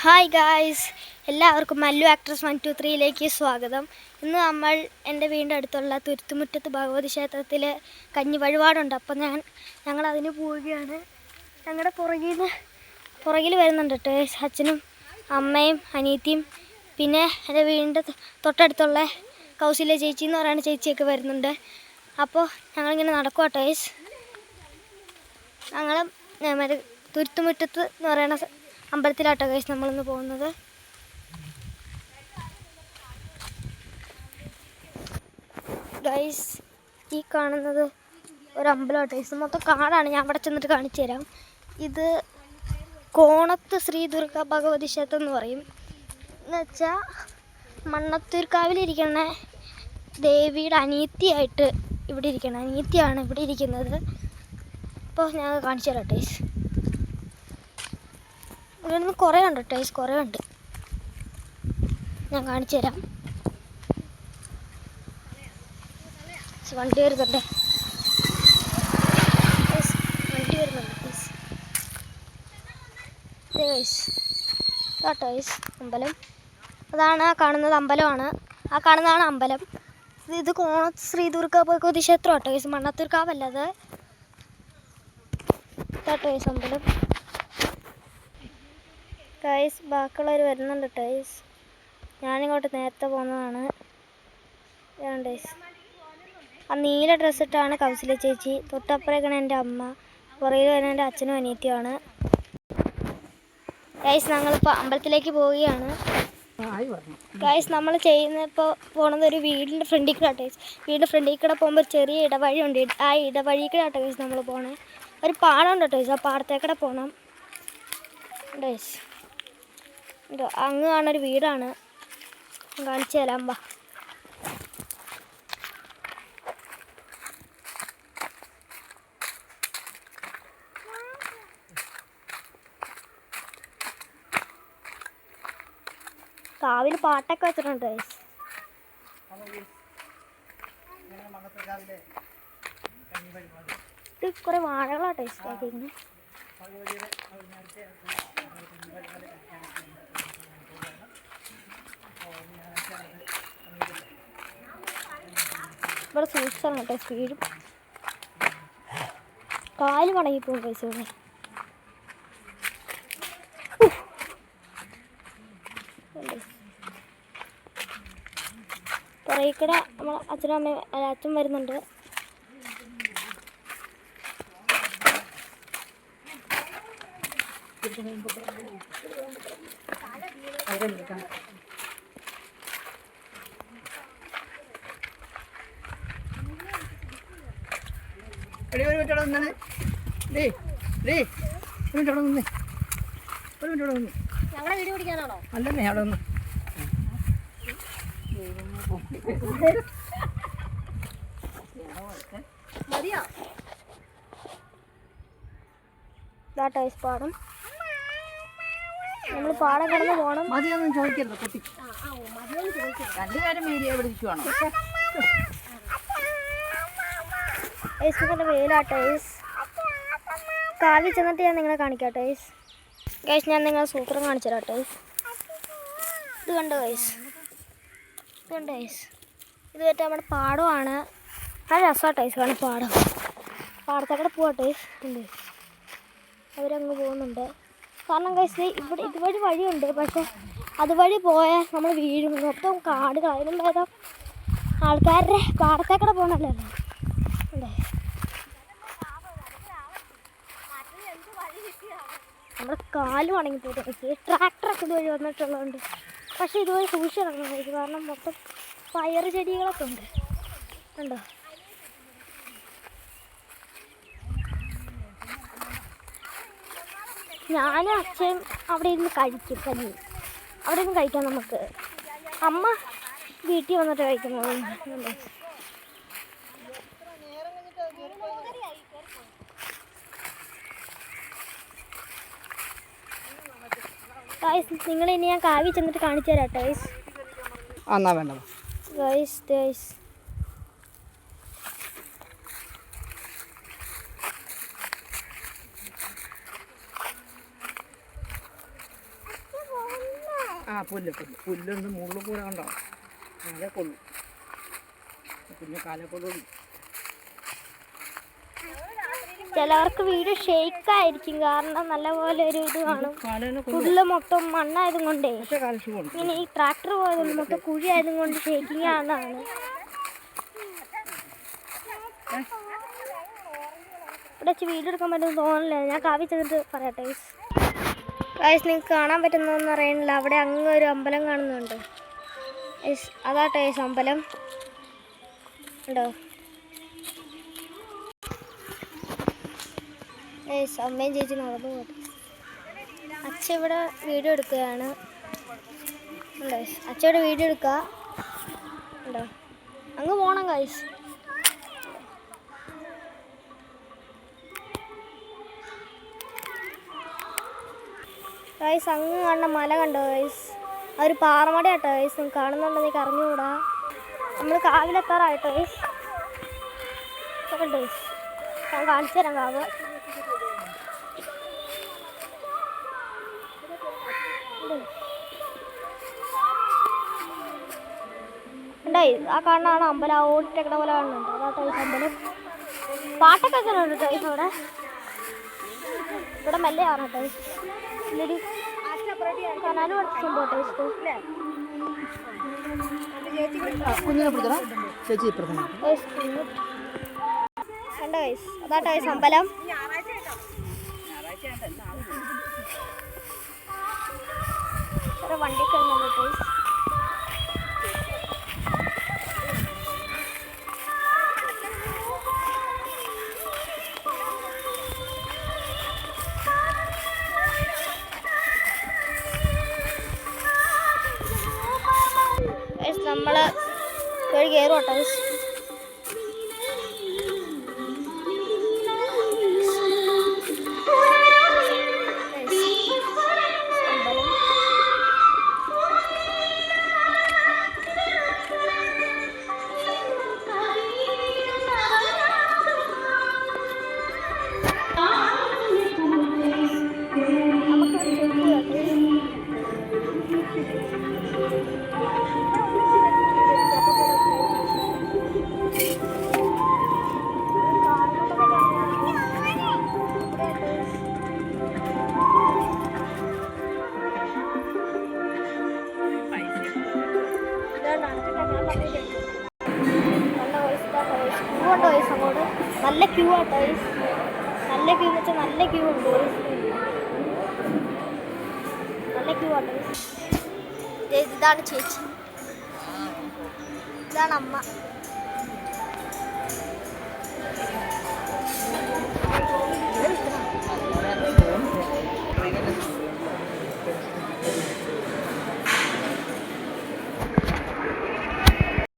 Hi guys, എല്ലാവർക്കും Mallu actress 123യിലേക്ക് സ്വാഗതം. ഇന്ന് നമ്മൾ എൻ്റെ വീടിൻ്റെ അടുത്തുള്ള തുരുത്തുമുറ്റത്ത് ഭഗവതി ക്ഷേത്രത്തിൽ കഞ്ഞി വഴിപാടുണ്ട്. അപ്പം ഞങ്ങളതിന് പോവുകയാണ്. ഞങ്ങളുടെ പുറകിൽ വരുന്നുണ്ട് കേട്ടോ അച്ഛനും അമ്മയും അനിയത്തിയും. പിന്നെ എൻ്റെ വീടിൻ്റെ തൊട്ടടുത്തുള്ള കൗശല്യ ചേച്ചി എന്ന് പറയുന്ന ചേച്ചിയൊക്കെ വരുന്നുണ്ട്. അപ്പോൾ ഞങ്ങളിങ്ങനെ നടക്കുക കേട്ടോ. ഞങ്ങൾ മറ്റേ തുരുത്തുമുറ്റത്ത് എന്ന് പറയുന്ന അമ്പലത്തിലാട്ടോ ഗൈസ് നമ്മളിന്ന് പോകുന്നത്. ഗൈസ്, ഈ കാണുന്നത് ഒരു അമ്പലമാട്ടോ ഗൈസ്. മൊത്തം കാടാണ്. ഞാൻ അവിടെ ചെന്നിട്ട് കാണിച്ചു തരാം. ഇത് കോണത്ത് ശ്രീ ദുർഗ ഭഗവതി ക്ഷേത്രം എന്ന് പറയും. എന്നുവെച്ചാൽ മണ്ണത്തൂർക്കാവിലിരിക്കുന്ന ദേവിയുടെ അനിയത്തിയായിട്ട് ഇവിടെ ഇരിക്കണം. അനിയത്തിയാണ് ഇവിടെ ഇരിക്കുന്നത്. അപ്പോൾ ഞാൻ കാണിച്ചു തരാം ഗൈസ്. ഇവിടുന്ന് കുറേ ഉണ്ട് ടേസ്, കുറേ ഉണ്ട്. ഞാൻ കാണിച്ചു തരാം. വണ്ടി വരുന്നുണ്ട്, വണ്ടി വരുന്നുണ്ട് പ്ലീസ്. ടേസ് അമ്പലം അതാണ്. ആ കാണുന്നത് അമ്പലമാണ്. ആ കാണുന്നതാണ് അമ്പലം. ഇത് കോണത്ത് ശ്രീ ദുർഗ ഭഗവതി ക്ഷേത്രം കേട്ടോ ഗൈസ്. മണ്ണത്തൂർക്കാവല്ല അത്. ടേസ് അമ്പലം ഗൈസ്. ബാക്കിയുള്ളവർ വരുന്നുണ്ട് ടൈസ്. ഞാനിങ്ങോട്ട് നേരത്തെ പോകുന്നതാണ്. ടൈസ് ആ നീല ഡ്രസ്സിട്ടാണ് കൗശല്യ ചേച്ചി. തൊട്ടപ്പുറേക്കാണ് എൻ്റെ അമ്മ. പുറകിൽ വരുന്ന എൻ്റെ അച്ഛനും അനിയത്തിയുമാണ്. ഗൈസ്, ഞങ്ങളിപ്പോൾ അമ്പലത്തിലേക്ക് പോവുകയാണ്. ഗൈസ്, നമ്മൾ ഇപ്പോൾ പോണത് ഒരു വീടിൻ്റെ ഫ്രണ്ടിൽ കൂടെ ടൈസ്. വീടിൻ്റെ ഫ്രണ്ടിൽ കൂടെ പോകുമ്പോൾ ചെറിയ ഇടവഴിയുണ്ട്. ആ ഇടവഴി കൂടെ ടൈസ് നമ്മൾ പോകണേ. ഒരു പാടമുണ്ട് ടൈസ്. ആ പാടത്തേക്കൂടെ പോകണം ടൈസ്. അങ്ങ് കാണൊരു വീടാണ്. കാണിച്ചു തരാം വാ. കാവിൽ പാട്ടൊക്കെ വെച്ചിട്ടുണ്ട്. ഇത് കുറെ വാഴകളാണ് ടേസ്റ്റ് ആക്കിയിരിക്കുന്നത്. ഇവിടെ സൂക്ഷിച്ചാണ് കേട്ടോ സ്പീഡും. കാല് മടങ്ങിപ്പോകും പൈസ. ഇവിടെ പുറകിക്കടെ നമ്മൾ അച്ഛനും അമ്മയും അച്ഛൻ വരുന്നുണ്ട്. ഞങ്ങളുടെ വീഡിയോ പിടിക്കാനാണോ? അല്ലേ അവിടെ ഒന്ന് മതിയോ? പാടം നമ്മൾ പാടം കിടന്ന് പോകണം. മതിയൊന്നും ചോദിക്കരുത് കുട്ടി. രണ്ടുപേരും വീഡിയോ പിടിക്കുവാണോ? വെയിലാട്ടോ കാവി ചെന്നിട്ട് ഞാൻ നിങ്ങളെ കാണിക്കാം ഗൈസ്. ഗൈസ്, ഞാൻ നിങ്ങളെ സൂത്രം കാണിച്ചു തരാം ഗൈസ്. ഇത് കണ്ടോ ഗൈസ്? ഇത് കണ്ടോ ഗൈസ്? ഇത് പറ്റാൻ നമ്മുടെ പാടമാണ്. നല്ല രസമാണ് ഗൈസ് കാണാൻ പാടം. പാടത്തേക്കൂടെ പോവാട്ടോ ഗൈസ്. ഉണ്ട്, അവരങ്ങ് പോകുന്നുണ്ട്. കാരണം ഗൈസ് ഇവിടെ ഇതുവഴി വഴിയുണ്ട്. പക്ഷെ അതുവഴി പോയാൽ നമ്മൾ വീഴും. മൊത്തം കാടുകൾ. അതിനും ഭേദം ആൾക്കാരുടെ പാടത്തേക്കൂടെ പോകണല്ലോ. നമ്മുടെ കാലും ഉണങ്ങിപ്പോയിട്ട് ട്രാക്ടറൊക്കെ ഇതുവഴി വന്നിട്ടുള്ളതുകൊണ്ട്. പക്ഷേ ഇതുവഴി സൂക്ഷിച്ചിറങ്ങുന്നത് കാരണം മൊത്തം പയറ് ചെടികളൊക്കെ ഉണ്ട്. കണ്ടോ? ഞാനും അച്ഛൻ അവിടെ ഇരുന്ന് കഴിക്കും കഞ്ഞി. അവിടെ ഇരുന്ന് കഴിക്കാം നമുക്ക്. അമ്മ വീട്ടിൽ വന്നിട്ട് കഴിക്കുന്നത്. ഗൈസ്, നിങ്ങളിനി ഞാൻ കാവി ചെന്നിട്ട് കാണിച്ചു തരാം ഗൈസ്. എന്നാ വേണ്ട ഗൈസ്. പുല്ലൊന്ന് മുകളിൽ കൂടെ കണ്ടോ അതേ കൊള്ളു പിന്നെ കാലക്കൊള്ളു. ചിലവർക്ക് വീട് ഷെയ്ക്കായിരിക്കും, കാരണം നല്ലപോലെ ഒരു ഇത് കാണും. ഫുള്ള് മൊത്തം മണ്ണായതും കൊണ്ടേ ഇങ്ങനെ ഈ ട്രാക്ടർ പോയതുകൊണ്ട് മൊത്തം കുഴി ആയതും കൊണ്ട് ഷെയ്ക്കിങ് ആണെന്നാണ്. ഇവിടെ വെച്ച് വീഡിയോ എടുക്കാൻ പറ്റുമെന്ന് തോന്നില്ല. ഞാൻ കാവി ചെന്നിട്ട് പറയട്ടെ ഗൈസ്. നിങ്ങൾക്ക് കാണാൻ പറ്റുന്നതെന്ന് അറിയണില്ല. അവിടെ അങ്ങ് ഒരു അമ്പലം കാണുന്നുണ്ട് ഗൈസ്. അതാട്ടെ ഗൈസ് അമ്പലം ഉണ്ടോ ഗൈസ്. അമ്മയും ചേച്ചി നടന്നു പോട്ടെ. അച്ഛൻ ഇവിടെ വീഡിയോ എടുക്കുകയാണ് ഉണ്ടോ ഗൈസ്. അച്ഛയുടെ വീഡിയോ എടുക്കുക ഉണ്ടോ. അങ്ങ് പോകണം ഗൈസ്. ഗൈസ് അങ്ങ് കാണുന്ന മല കണ്ടോ ഗൈസ്. ആ ഒരു പാറമട കേട്ടോ ഗൈസ്. നിങ്ങൾക്ക് കാണുന്നുണ്ടോ എനിക്ക് അറിഞ്ഞുകൂടാ. നമ്മൾ കാവിലെത്താറായിട്ടോ ഗൈസ്. ഗൈസ് ഞാൻ കാണിച്ചു തരാം കാവ്. ഉണ്ടായി ആ കാണാണ് അമ്പലം. ആ ഓടിട്ടേക്കണ പോലെ കാണുന്നുണ്ട്. അതാട്ടോ ഗൈസ് അമ്പലം. പാട്ടൊക്കെ ഉണ്ട് ഗൈസ് അവിടെ. ഇവിടെ മെല്ലെ ആണ് കേട്ടോ ഇല്ലൊരു കനാലും അടച്ചും പോട്ടെ. കുഞ്ഞിനെ പിടിച്ചോ ചേച്ചി. കണ്ടോ ഗൈസ് അതാട്ടോ ഗൈസ് അമ്പലം. വണ്ടി കഴിഞ്ഞു ഗൈസ്. നമ്മൾ വഴി കയറും കേട്ടോ ഗൈസ്. നല്ല ക്യൂ ആട്ടോ ഗൈസ്. നല്ല ക്യൂ എന്ന് വെച്ചാൽ നല്ല ക്യൂ ഉണ്ട് ഗൈസ്. നല്ല ക്യൂ ആട്ടോ ഗൈസ്. ഇതാണ് ചേച്ചി, ഇതാണ് അമ്മ.